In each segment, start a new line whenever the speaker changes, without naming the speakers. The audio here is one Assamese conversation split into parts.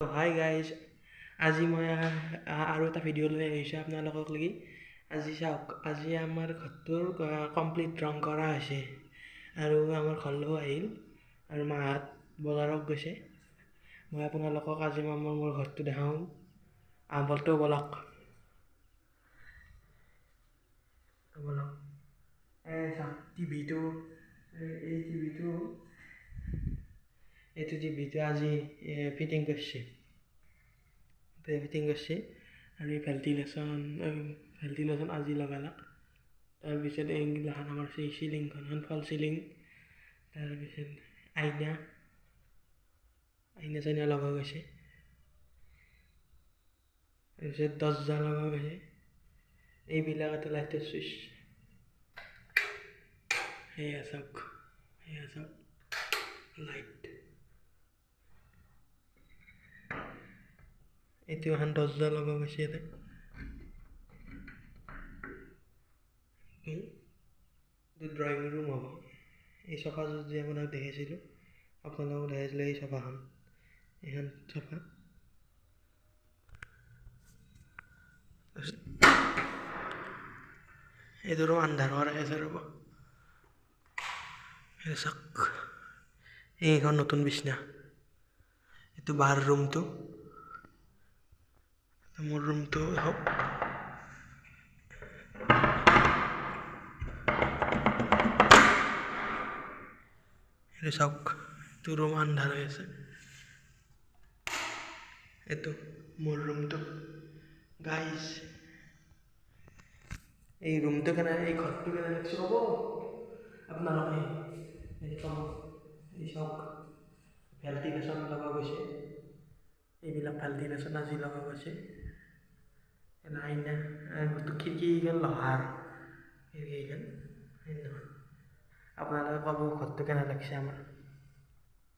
হাই গাইজ, আজি মই আৰু এটা ভিডিঅ' লৈ আহিছোঁ আপোনালোকক লাগি। আজি চাওক, আজি আমাৰ ঘৰটোৰ কমপ্লিট ৰং কৰা হৈছে আৰু আমাৰ ঘৰলৈও আহিল আৰু মাহঁত বজাৰত গৈছে। মই আপোনালোকক আজি মোৰ ঘৰটো দেখাওঁ। বলতো বলক বলক। চাওক টিভিটো, এইটো টিভিটো আজি ফিটিং কৰিছে আৰু এই ভেণ্টিলেশ্যন আজি লগালাক। তাৰপিছত এইগিলাখান আমাৰ চিলিংখন ফল চিলিং, তাৰপিছত আইনা চাইনা লগা গৈছে, তাৰপিছত দৰ্জা লগা গৈছে। এইবিলাক এটা লাইটৰ চুইচ, সেয়া চাওক লাইট। এইটো এখন দৰ্জা লগা গৈছে ইয়াতে। এইটো ড্ৰয়িং ৰুম হ'ব। এই চফাযোৰ যে আপোনাক দেখাইছিলোঁ, এই চফাখন, এইখন চফা। এইটোৰো আন্ধাৰ কৰা আছে ৰ'ব। চাওক, এইখন নতুন বিচনা। এইটো বাৰ ৰুমটো, মোৰ ৰুমটো হওক। এইটো চাওক, এইটো ৰুম আন্ধাৰ হৈ আছে। এইটো মোৰ ৰুমটো গাইজ। এই ৰুমটো এই ঘৰটো কেনে লাগিছে ক'ব আপোনালোকে। এই চাওক, ভেণ্টিলেশ্যন লগা গৈছে। এইবিলাক ভেণ্টিলেশ্যন আজি লগা গৈছে। আইনা, খিৰিকীখন লোহাৰ খিৰিকীখন। আপোনালোকে ক'ব ঘৰটো কেনে লাগিছে আমাৰ।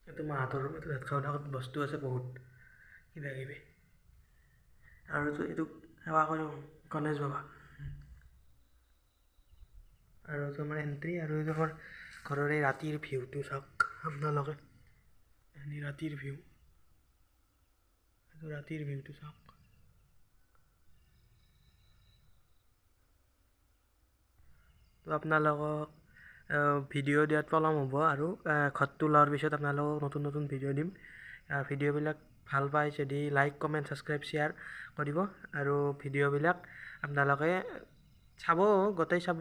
এইটো মাহঁতৰ ৰুম। এইটো ভাত বস্তু আছে বহুত কিবা কিবি। আৰু এইটো সেৱা কৰোঁ গণেশ বাবা। আৰু এইটো আমাৰ এণ্ট্ৰি, আৰু এইটো আমাৰ ঘৰৰ এই ৰাতিৰ ভিউটো চাওক আপোনালোকে। ৰাতিৰ ভিউ, এইটো ৰাতিৰ ভিউটো চাওক। তো আপোনালোকক ভিডিঅ' দিয়াত পলম হ'ব, আৰু ঘৰটো লোৱাৰ পিছত আপোনালোকক নতুন ভিডিঅ' দিম। ভিডিঅ'বিলাক ভাল পাই যদি লাইক, কমেণ্ট, ছাবস্ক্ৰাইব, শ্বেয়াৰ কৰিব। আৰু ভিডিঅ'বিলাক আপোনালোকে গোটেই চাব,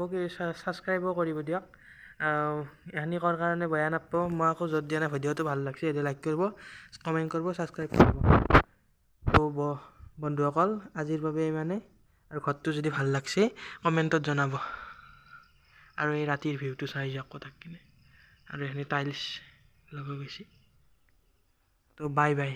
ছাবস্ক্ৰাইবো কৰিব দিয়ক। এইখিনি কৰাৰ কাৰণে বেয়া নাপাব। মই আকৌ য'ত দিয়া নাই ভিডিঅ'টো ভাল লাগিছে সেইটো লাইক কৰিব, কমেণ্ট কৰিব, ছাবস্ক্ৰাইব কৰিব। তো বন্ধুসকল, আজিৰ বাবে ইমানেই। আৰু ঘৰটো যদি ভাল লাগছে কমেণ্টত জনাব। আৰু এই ৰাতিৰ ভিউটো চাই যাওক কথাক কিনে। আৰু এইখিনি টাইলছ লগা গৈছে। তো বাই বাই।